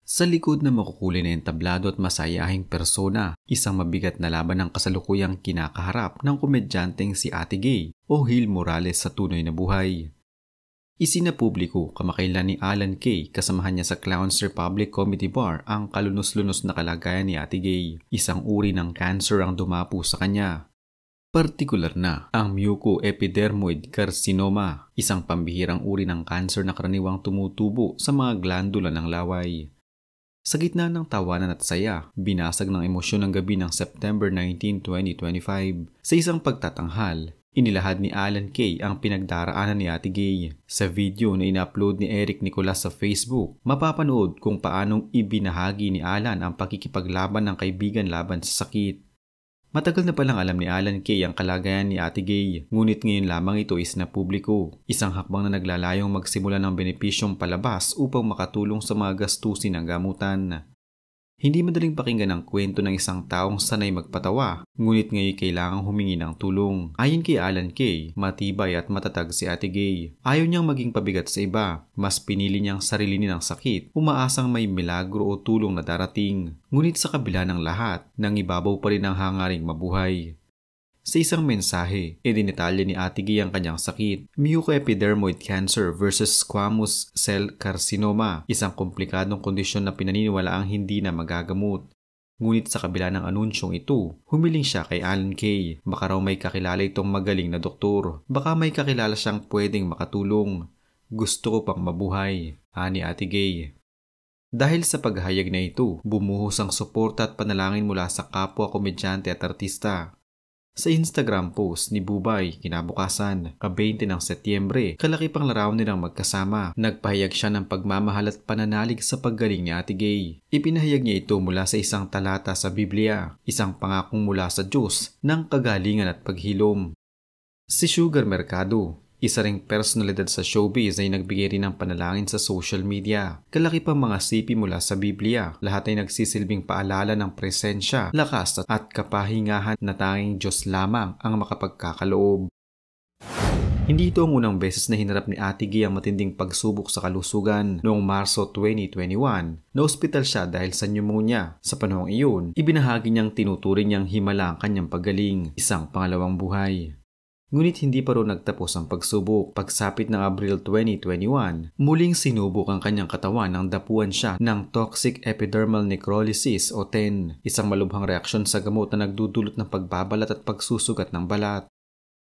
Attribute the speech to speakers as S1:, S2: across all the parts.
S1: Sa likod ng makukulay na entablado at masayahing persona, isang mabigat na laban ang kasalukuyang kinakaharap ng komedyanteng si Ate Gay o Hil Morales sa tunay na buhay. Isinapubliko kamakailan ni Alan Kay kasamahan niya sa Clowns Republic Comedy Bar ang kalunos-lunos na kalagayan ni Ate Gay. Isang uri ng cancer ang dumapo sa kanya. Partikular na ang mucoepidermoid carcinoma, isang pambihirang uri ng cancer na karaniwang tumutubo sa mga glandula ng laway. Sa gitna ng tawanan at saya, binasag ng emosyon ng gabi ng September 19, 2025. Sa isang pagtatanghal, inilahad ni Alan Kay ang pinagdaraanan ni Ate Gay. Sa video na ina-upload ni Eric Nicolas sa Facebook, mapapanood kung paanong ibinahagi ni Alan ang pakikipaglaban ng kaibigan laban sa sakit. Matagal na palang alam ni Alan Kay ang kalagayan ni Ate Gay, ngunit ngayon lamang ito is na publiko. Isang hakbang na naglalayong magsimula ng benepisyong palabas upang makatulong sa mga gastusin ng gamutan. Hindi madaling pakinggan ang kwento ng isang taong sanay magpatawa, ngunit ngayon kailangang humingi ng tulong. Ayon kay Alan Kay, matibay at matatag si Ate Gay. Ayaw niyang maging pabigat sa iba, mas pinili niyang sarilinin ang sakit, umaasang may milagro o tulong na darating. Ngunit sa kabila ng lahat, nangibabaw pa rin ang hangaring mabuhay. Sa isang mensahe, idinitalya ni Ate Gay ang kanyang sakit, mucoepidermoid cancer versus squamous cell carcinoma, isang komplikadong kondisyon na pinaniniwalaang hindi na magagamot. Ngunit sa kabila ng anunsyong ito, humiling siya kay Alan Kay. Baka raw may kakilala itong magaling na doktor. Baka may kakilala siyang pwedeng makatulong. Gusto ko pang mabuhay, ani Ate Gay. Dahil sa paghahayag na ito, bumuhos ang suporta at panalangin mula sa kapwa komedyante at artista. Sa Instagram post ni Bubay, kinabukasan, ka-20 ng Setyembre, kalaki pang larawan nilang magkasama. Nagpahayag siya ng pagmamahal at pananalig sa paggaling ni Ate Gay. Ipinahayag niya ito mula sa isang talata sa Biblia, isang pangakong mula sa Diyos ng kagalingan at paghilom. Si Sugar Mercado, isa ring personalidad sa showbiz ay nagbigay rin ng panalangin sa social media. Kalaki pang mga sipi mula sa Biblia, lahat ay nagsisilbing paalala ng presensya, lakas at kapahingahan na tanging Diyos lamang ang makapagkakaloob. Hindi ito ang unang beses na hinarap ni Ate Gay ang matinding pagsubok sa kalusugan. Noong Marso 2021, na-hospital siya dahil sa pneumonia. Sa panahong iyon, ibinahagi niyang tinuturing niyang himala ang kanyang paggaling, isang pangalawang buhay. Ngunit hindi pa rin nagtapos ang pagsubok. Pagsapit ng Abril 2021, muling sinubok ang kanyang katawan nang dapuan siya ng toxic epidermal necrolysis o TEN, isang malubhang reaksyon sa gamot na nagdudulot ng pagbabalat at pagsusugat ng balat.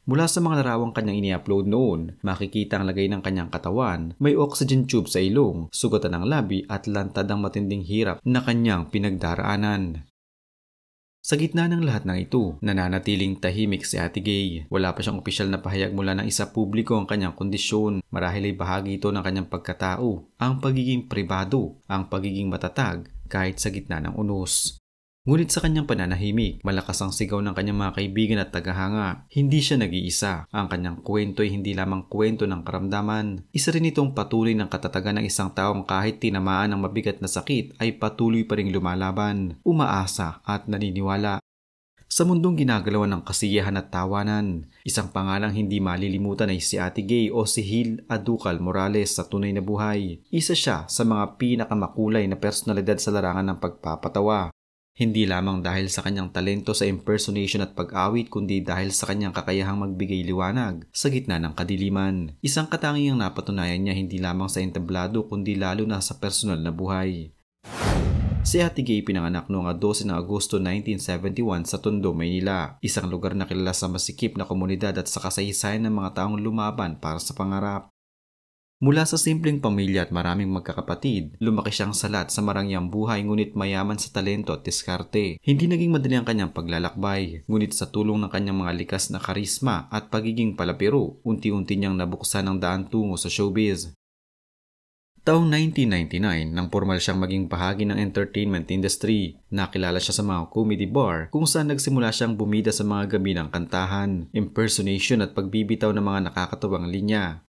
S1: Mula sa mga larawang kanyang ini-upload noon, makikita ang lagay ng kanyang katawan, may oxygen tube sa ilong, sugatan ng labi at lantad ang matinding hirap na kanyang pinagdaraanan. Sa gitna ng lahat ng ito, nananatiling tahimik si Ate Gay. Wala pa siyang opisyal na pahayag mula ng isa publiko ang kanyang kondisyon. Marahil ay bahagi ito ng kanyang pagkatao, ang pagiging pribado, ang pagiging matatag kahit sa gitna ng unos. Ngunit sa kanyang pananahimik, malakas ang sigaw ng kanyang mga kaibigan at tagahanga. Hindi siya nag-iisa. Ang kanyang kwento ay hindi lamang kwento ng karamdaman. Isa rin itong patuloy ng katatagan ng isang taong kahit tinamaan ng mabigat na sakit ay patuloy pa ring lumalaban, umaasa at naniniwala. Sa mundong ginagalawan ng kasiyahan at tawanan, isang pangalang hindi malilimutan ay si Ate Gay o si Hil Aducal Morales sa tunay na buhay. Isa siya sa mga pinakamakulay na personalidad sa larangan ng pagpapatawa. Hindi lamang dahil sa kanyang talento sa impersonation at pag-awit kundi dahil sa kanyang kakayahang magbigay liwanag sa gitna ng kadiliman. Isang katangiang napatunayan niya hindi lamang sa entablado kundi lalo na sa personal na buhay. Si Ate Gay pinanganak noong 12 ng Agosto 1971 sa Tondo, Maynila, isang lugar na kilala sa masikip na komunidad at sa kasaysayan ng mga taong lumaban para sa pangarap. Mula sa simpleng pamilya at maraming magkakapatid, lumaki siyang salat sa marangyang buhay ngunit mayaman sa talento at diskarte. Hindi naging madali ang kanyang paglalakbay, ngunit sa tulong ng kanyang mga likas na karisma at pagiging palapiro, unti-unti niyang nabuksan ang daan tungo sa showbiz. Taong 1999 nang formal siyang maging bahagi ng entertainment industry, nakilala siya sa mga comedy bar kung saan nagsimula siyang bumida sa mga gabi ng kantahan, impersonation at pagbibitaw ng mga nakakatawang linya.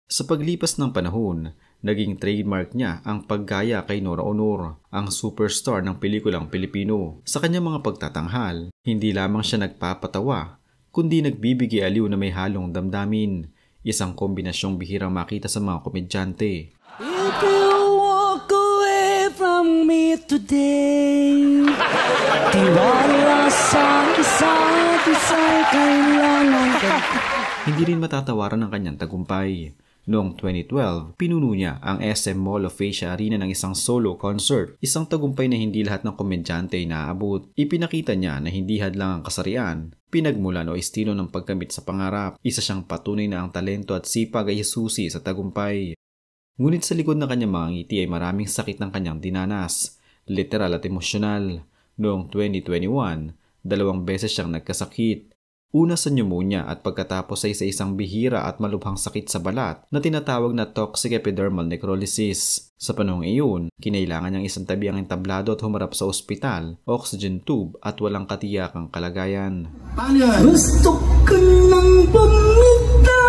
S1: Sa paglipas ng panahon, naging trademark niya ang paggaya kay Nora Honor, ang superstar ng pelikulang Pilipino. Sa kanyang mga pagtatanghal, hindi lamang siya nagpapatawa, kundi nagbibigay aliw na may halong damdamin, isang kombinasyong bihirang makita sa mga komedyante.
S2: If you walk away from me, today. Tiwala sa isa't isa'y kailangan ko.
S1: Hindi rin matatawaran ang kanyang tagumpay. Noong 2012, pinuno niya ang SM Mall of Asia Arena ng isang solo concert, isang tagumpay na hindi lahat ng komedyante ay naaabot. Ipinakita niya na hindi hadlang ang kasarian, pinagmulan o estilo ng pagkamit sa pangarap. Isa siyang patunay na ang talento at sipag ay susi sa tagumpay. Ngunit sa likod ng kanyang mga ngiti ay maraming sakit ng kanyang dinanas, literal at emosyonal. Noong 2021, 2 beses siyang nagkasakit. Una sa pneumonia at pagkatapos ay sa isang bihira at malubhang sakit sa balat na tinatawag na toxic epidermal necrolysis. Sa panahong iyon, kinailangan niyang isang tabi ang entablado at humarap sa ospital, oxygen tube at walang katiyakang kalagayan.
S2: Gusto ko nang bumitaw,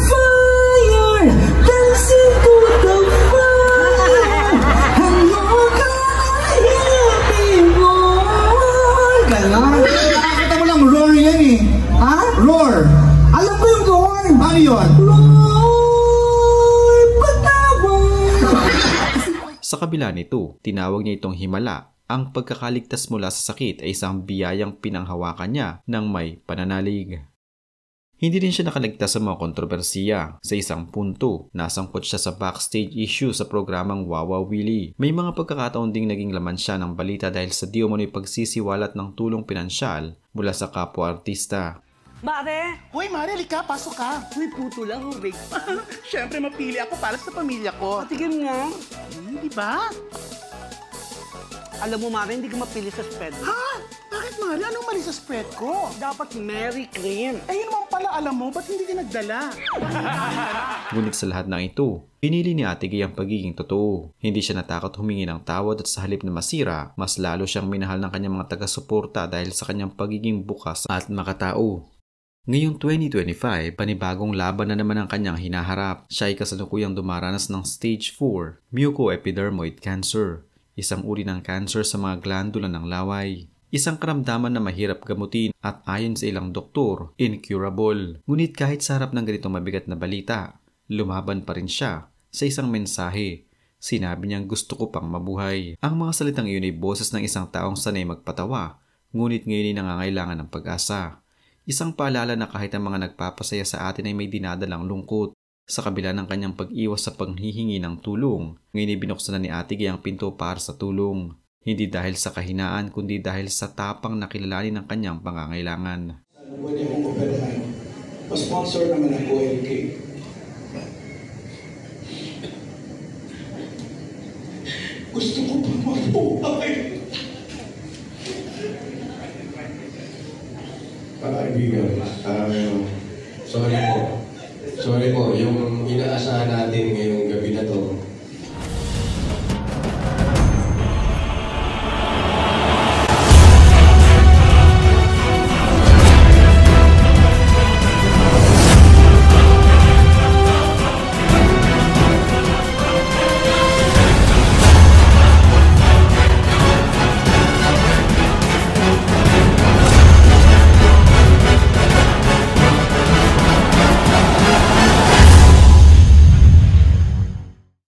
S2: fire, dancing to the fire, hello ka happy boy. Galang. Nakakita mo lang roar yan eh. Ha? Roar. Alam ko yung roar. Ano yun? Roar, patawag.
S1: Sa kabila nito, tinawag niya itong himala. Ang pagkakaligtas mula sa sakit ay isang biyayang pinanghawakan niya ng may pananalig. Hindi din siya nakaligtas sa mga kontrobersiya. Sa isang punto, nasangkot siya sa backstage issue sa programang Wawa Willie. May mga pagkakataon ding naging laman siya ng balita dahil sa di umano'y pagsisiwalat ng tulong pinansyal mula sa kapwa-artista.
S3: Mare!
S4: Hoy, Mare, lika, pasok ka.
S3: Uy, puto lang, Rick.
S4: Siyempre, mapili ako para sa pamilya ko.
S3: Patigim nga.
S4: Di ba?
S3: Alam mo, Mare, hindi ka mapili sa spread.
S4: Ha? Bakit, Mare? Anong mali sa spread ko?
S3: Dapat Mary Cream.
S4: Eh, yun naman pala, alam mo, ba't hindi ka nagdala?
S1: Ngunit sa lahat ng ito, pinili ni Ate Gay ang pagiging totoo. Hindi siya natakot humingi ng tawad at sa halip na masira, mas lalo siyang minahal ng kanyang mga taga-suporta dahil sa kanyang pagiging bukas at makatao. Ngayong 2025, panibagong laban na naman ang kanyang hinaharap. Siya ay kasalukuyang dumaranas ng stage 4, mucoepidermoid cancer, isang uri ng cancer sa mga glandula ng laway. Isang karamdaman na mahirap gamutin at ayon sa ilang doktor, incurable. Ngunit kahit sa harap ng ganitong mabigat na balita, lumaban pa rin siya sa isang mensahe. Sinabi niyang gusto ko pang mabuhay. Ang mga salitang iyon ay boses ng isang taong sanay magpatawa, ngunit ngayon ay nangangailangan ng pag-asa. Isang paalala na kahit ang mga nagpapasaya sa atin ay may dinadalang lungkot. Sa kabila ng kanyang pag-iwas sa panghihingi ng tulong, ngayon ay binuksan na ni Ate Gay ang pinto para sa tulong. Hindi dahil sa kahinaan, kundi dahil sa tapang na kilalanin ng kanyang pangangailangan.
S5: Pwede akong operahan. Pa-sponsor naman ako, LK. Gusto ko pang mabuhay.
S6: Kaibigan, sorry po. Yung inaasahan natin ngayon.